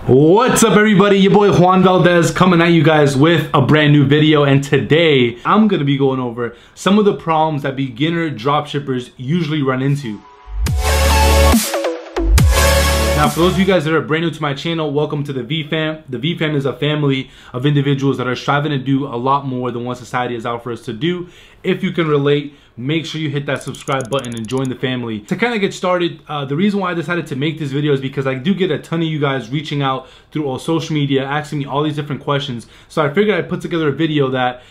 What's up everybody, your boy Juan Valdez coming at you guys with a brand new video, and today I'm going to be going over some of the problems that beginner dropshippers usually run into. Now, for those of you guys that are brand new to my channel, welcome to the V-Fam. The V-Fam is a family of individuals that are striving to do a lot more than what society is out for us to do. If you can relate, make sure you hit that subscribe button and join the family. To kind of get started, the reason why I decided to make this video is because I do get a ton of you guys reaching out through all social media, asking me all these different questions. So I figured I'd put together a video that,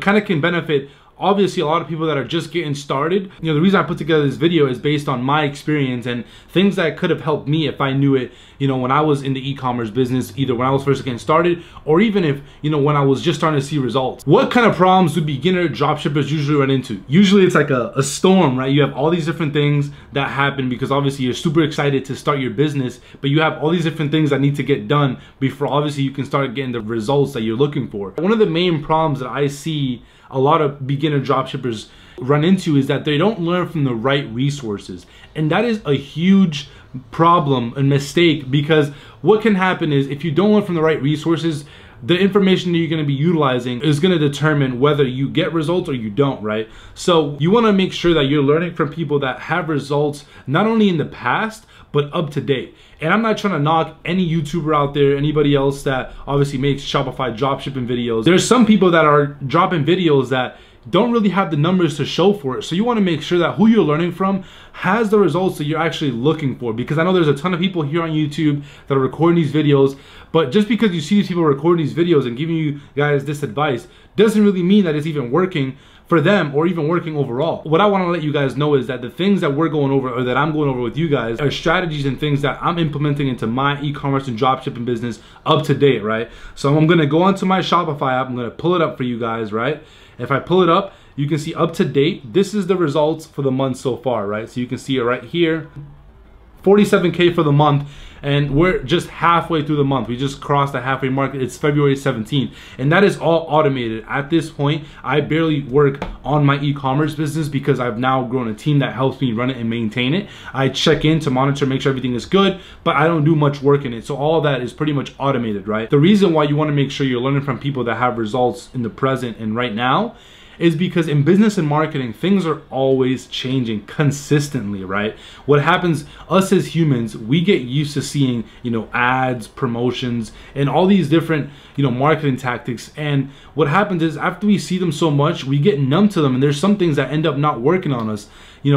kind of can benefit obviously a lot of people that are just getting started. The reason I put together this video is based on my experience and things that could have helped me if I knew it, when I was in the e-commerce business, either when I was first getting started or even if, when I was just starting to see results. What kind of problems do beginner dropshippers usually run into? Usually it's like a storm, right? You have all these different things that happen because obviously you're super excited to start your business, but you have all these different things that need to get done before obviously you can start getting the results that you're looking for. One of the main problems that I see a lot of beginner dropshippers run into is that they don't learn from the right resources. And that is a huge problem and mistake, because what can happen is if you don't learn from the right resources, the information that you're going to be utilizing is going to determine whether you get results or you don't, right? So you want to make sure that you're learning from people that have results not only in the past, but up to date. And I'm not trying to knock any YouTuber out there, anybody else that obviously makes Shopify dropshipping videos. There's some people that are dropping videos that don't really have the numbers to show for it. So you want to make sure that who you're learning from has the results that you're actually looking for. Because I know there's a ton of people here on YouTube that are recording these videos, but just because you see these people recording these videos and giving you guys this advice doesn't really mean that it's even working for them or even working overall. What I want to let you guys know is that the things that we're going over, or that I'm going over with you guys, are strategies and things that I'm implementing into my e-commerce and dropshipping business up to date, right? So I'm going to go onto my Shopify app. I'm going to pull it up for you guys, right? If I pull it up, you can see up to date. This is the results for the month so far, right? So you can see it right here, 47K for the month. And we're just halfway through the month. We just crossed the halfway mark. It's February 17th. And that is all automated. At this point, I barely work on my e-commerce business because I've now grown a team that helps me run it and maintain it. I check in to monitor, make sure everything is good, but I don't do much work in it. So all of that is pretty much automated, right? The reason why you want to make sure you're learning from people that have results in the present and right now is because in business and marketing, things are always changing consistently, right? What happens, us as humans, we get used to seeing, ads, promotions, and all these different, marketing tactics. And what happens is after we see them so much, we get numb to them, and there's some things that end up not working on us.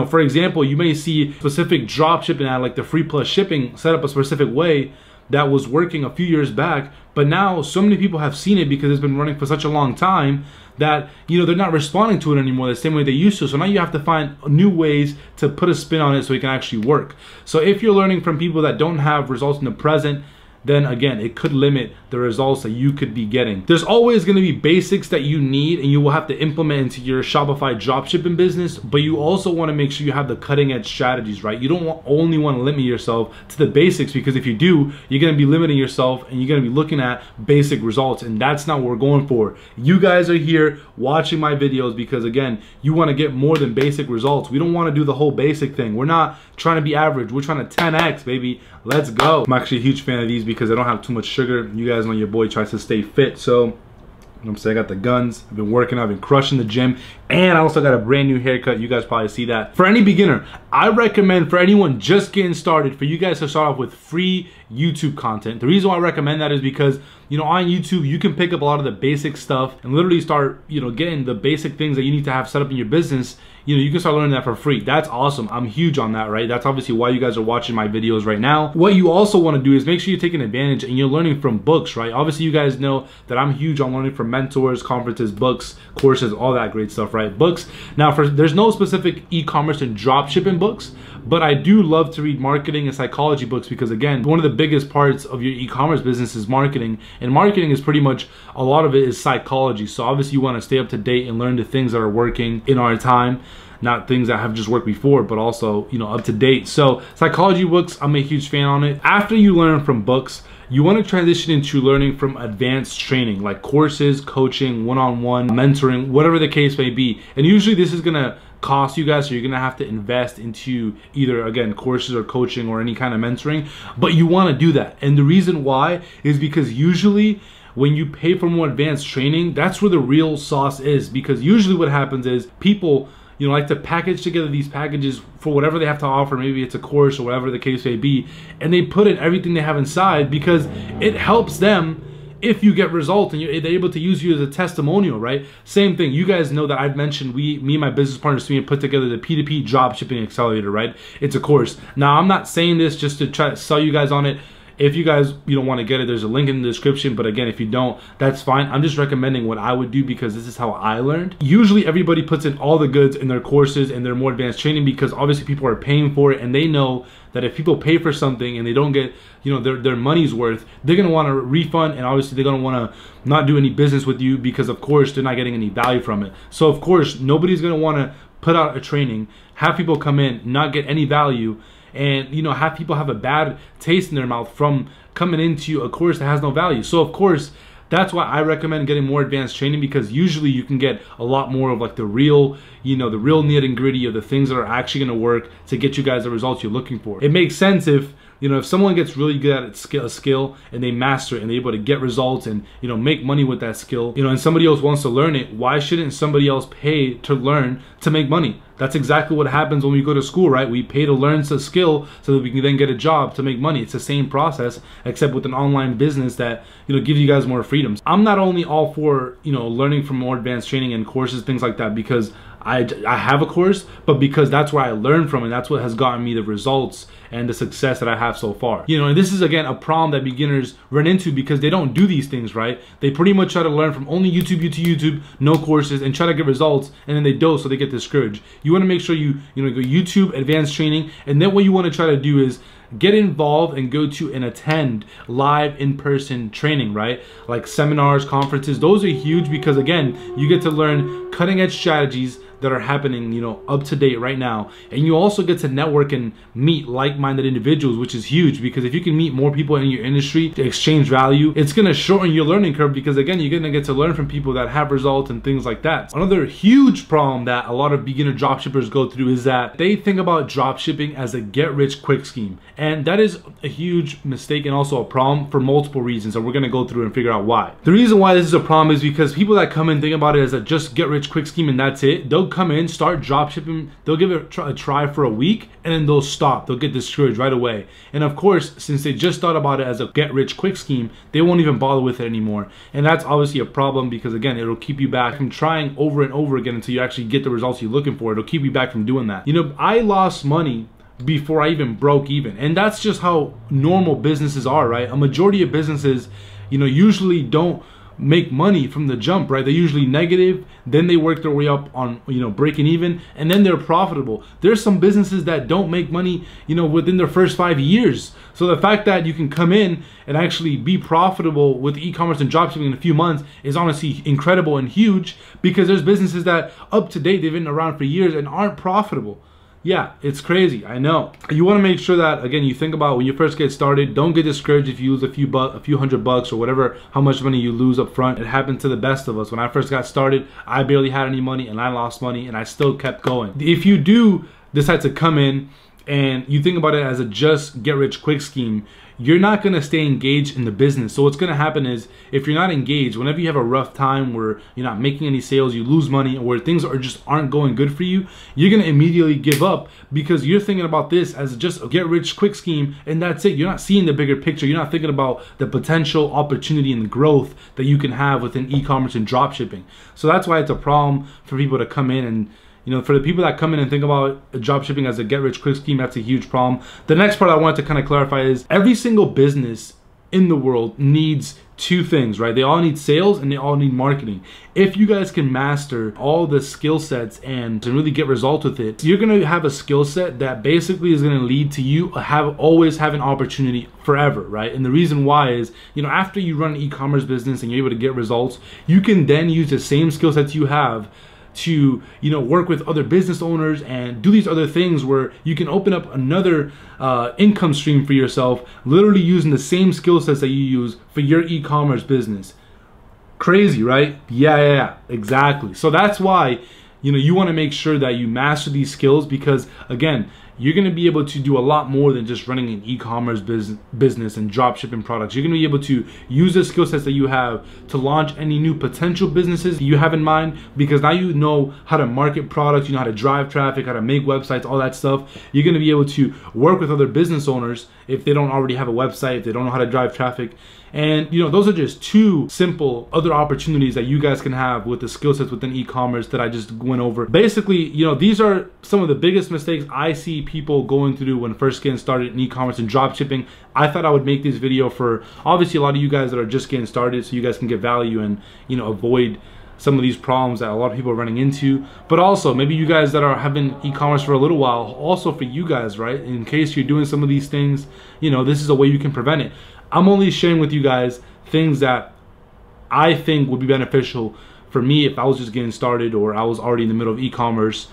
For example, you may see specific drop shipping ad, like the free plus shipping set up a specific way that was working a few years back, but now so many people have seen it because it's been running for such a long time that they're not responding to it anymore the same way they used to. So now you have to find new ways to put a spin on it so it can actually work. So if you're learning from people that don't have results in the present, then again, it could limit the results that you could be getting. There's always gonna be basics that you need and you will have to implement into your Shopify dropshipping business, but you also wanna make sure you have the cutting edge strategies, right? You don't only wanna limit yourself to the basics, because if you do, you're gonna be limiting yourself and you're gonna be looking at basic results, and that's not what we're going for. You guys are here watching my videos because again, you wanna get more than basic results. We don't wanna do the whole basic thing. We're not trying to be average. We're trying to 10X, baby. Let's go. I'm actually a huge fan of these because they don't have too much sugar. You guys know your boy tries to stay fit, so I'm saying I got the guns. I've been working, I've been crushing the gym, and I also got a brand new haircut. You guys probably see that. For any beginner, I recommend, for anyone just getting started, for you guys to start off with free YouTube content. The reason why I recommend that is because on YouTube you can pick up a lot of the basic stuff and literally start getting the basic things that you need to have set up in your business. You can start learning that for free. That's awesome. I'm huge on that, right? That's obviously why you guys are watching my videos right now. What you also want to do is make sure you're taking advantage and you're learning from books, right? Obviously you guys know that I'm huge on learning from mentors, conferences, books, courses, all that great stuff, right? Books. Now, there's no specific e-commerce and dropshipping books, but I do love to read marketing and psychology books because again, one of the biggest parts of your e-commerce business is marketing, and marketing is pretty much, a lot of it is psychology. So obviously you want to stay up to date and learn the things that are working in our time, not things that have just worked before, but also up to date. So psychology books, I'm a huge fan on it. After you learn from books, you want to transition into learning from advanced training, like courses, coaching, one-on-one, mentoring, whatever the case may be. And usually this is gonna cost you guys, so you're gonna have to invest into either, again, courses or coaching or any kind of mentoring, but you want to do that. And the reason why is because usually when you pay for more advanced training, that's where the real sauce is. Because usually what happens is people, you know, like to package together these packages for whatever they have to offer. Maybe it's a course or whatever the case may be, and they put in everything they have inside because it helps them if you get results and they're able to use you as a testimonial, right? Same thing. You guys know that I've mentioned me and my business partners put together the P2P Dropshipping Accelerator, right? It's a course. Now, I'm not saying this just to try to sell you guys on it. If you guys want to get it, there's a link in the description. But again, if you don't, that's fine. I'm just recommending what I would do because this is how I learned. Usually everybody puts in all the goods in their courses and their more advanced training because obviously people are paying for it, and they know that if people pay for something and they don't get, you know, their money's worth, they're going to want a refund, and obviously they're going to want to not do any business with you because of course they're not getting any value from it. So of course nobody's going to want to put out a training, have people come in, not get any value, and, you know, have people have a bad taste in their mouth from coming into a course that has no value. So of course, that's why I recommend getting more advanced training, because usually you can get a lot more of like the real, you know, the real nitty and gritty of the things that are actually going to work to get you guys the results you're looking for. It makes sense if, you know, if someone gets really good at a skill and they master it and they're able to get results and, you know, make money with that skill, you know, and somebody else wants to learn it, why shouldn't somebody else pay to learn to make money? That's exactly what happens when we go to school, right? We pay to learn a skill so that we can then get a job to make money. It's the same process, except with an online business that, you know, gives you guys more freedoms. I'm not only all for, you know, learning from more advanced training and courses, things like that, because I have a course, but because that's where I learned from, and that's what has gotten me the results and the success that I have so far. You know, and this is again a problem that beginners run into because they don't do these things, right? They pretty much try to learn from only YouTube, no courses, and try to get results, and then they don't, so they get discouraged. You want to make sure you go YouTube, advanced training, and then what you want to try to do is get involved and go to and attend live in-person training, right? Like seminars, conferences. Those are huge because again, you get to learn cutting-edge strategies that are happening, you know, up to date right now. And you also get to network and meet like-minded individuals, which is huge, because if you can meet more people in your industry to exchange value, it's gonna shorten your learning curve, because again, you're gonna get to learn from people that have results and things like that. Another huge problem that a lot of beginner dropshippers go through is that they think about dropshipping as a get-rich-quick scheme. And that is a huge mistake and also a problem for multiple reasons, and we're gonna go through and figure out why. The reason why this is a problem is because people that come in think about it as a just get-rich-quick scheme and that's it. They'll come in, start dropshipping, they'll give it a try for a week, and then they'll stop. They'll get discouraged right away. And of course, since they just thought about it as a get-rich-quick scheme, they won't even bother with it anymore. And that's obviously a problem, because again, it'll keep you back from trying over and over again until you actually get the results you're looking for. It'll keep you back from doing that. You know, I lost money before I even broke even, and that's just how normal businesses are, right? A majority of businesses, you know, usually don't make money from the jump, right? They're usually negative, then they work their way up on, you know, breaking even, and then they're profitable. There's some businesses that don't make money, you know, within their first 5 years. So the fact that you can come in and actually be profitable with e-commerce and dropshipping in a few months is honestly incredible and huge, because there's businesses that up to date, they've been around for years and aren't profitable. Yeah, it's crazy, I know. You want to make sure that, again, you think about when you first get started, don't get discouraged if you lose a few $100 or whatever, how much money you lose up front. It happened to the best of us. When I first got started, I barely had any money and I lost money, and I still kept going. If you do decide to come in and you think about it as a just get rich quick scheme, you're not gonna stay engaged in the business. So what's gonna happen is, if you're not engaged, whenever you have a rough time where you're not making any sales, you lose money, or where things aren't going good for you, you're gonna immediately give up, because you're thinking about this as just a get rich quick scheme, and that's it. You're not seeing the bigger picture. You're not thinking about the potential opportunity and the growth that you can have within e-commerce and dropshipping. So that's why it's a problem for people to come in and, you know, for the people that come in and think about dropshipping as a get-rich-quick scheme, that's a huge problem. The next part I wanted to kind of clarify is every single business in the world needs two things, right? They all need sales and they all need marketing. If you guys can master all the skill sets and to really get results with it, you're gonna have a skill set that basically is gonna lead to you always have an opportunity forever, right? And the reason why is, you know, after you run an e-commerce business and you're able to get results, you can then use the same skill sets you have to, you know, work with other business owners and do these other things where you can open up another income stream for yourself, literally using the same skill sets that you use for your e-commerce business. Crazy, right? Yeah, exactly. So that's why you know, you want to make sure that you master these skills, because again, you're going to be able to do a lot more than just running an e-commerce business and drop shipping products. You're going to be able to use the skill sets that you have to launch any new potential businesses you have in mind, because now you know how to market products, you know how to drive traffic, how to make websites, all that stuff. You're going to be able to work with other business owners if they don't already have a website, if they don't know how to drive traffic. And you know, those are just two simple other opportunities that you guys can have with the skill sets within e-commerce that I just went over. Basically, you know, these are some of the biggest mistakes I see people going through when first getting started in e-commerce and drop shipping. I thought I would make this video for obviously a lot of you guys that are just getting started, so you guys can get value and, you know, avoid some of these problems that a lot of people are running into. But also maybe you guys that have been e-commerce for a little while, also for you guys, right, in case you're doing some of these things, you know, this is a way you can prevent it. I'm only sharing with you guys things that I think would be beneficial for me if I was just getting started or I was already in the middle of e-commerce,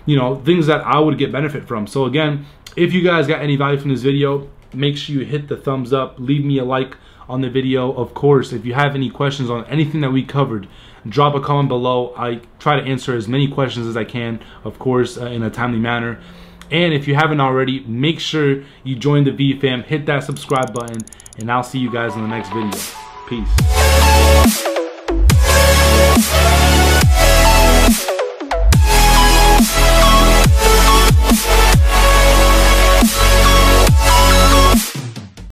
you know, things that I would get benefit from. So again, if you guys got any value from this video, make sure you hit the thumbs up, leave me a like on the video. Of course, if you have any questions on anything that we covered, drop a comment below. I try to answer as many questions as I can, of course, in a timely manner. And if you haven't already, make sure you join the V fam, hit that subscribe button, and I'll see you guys in the next video. Peace.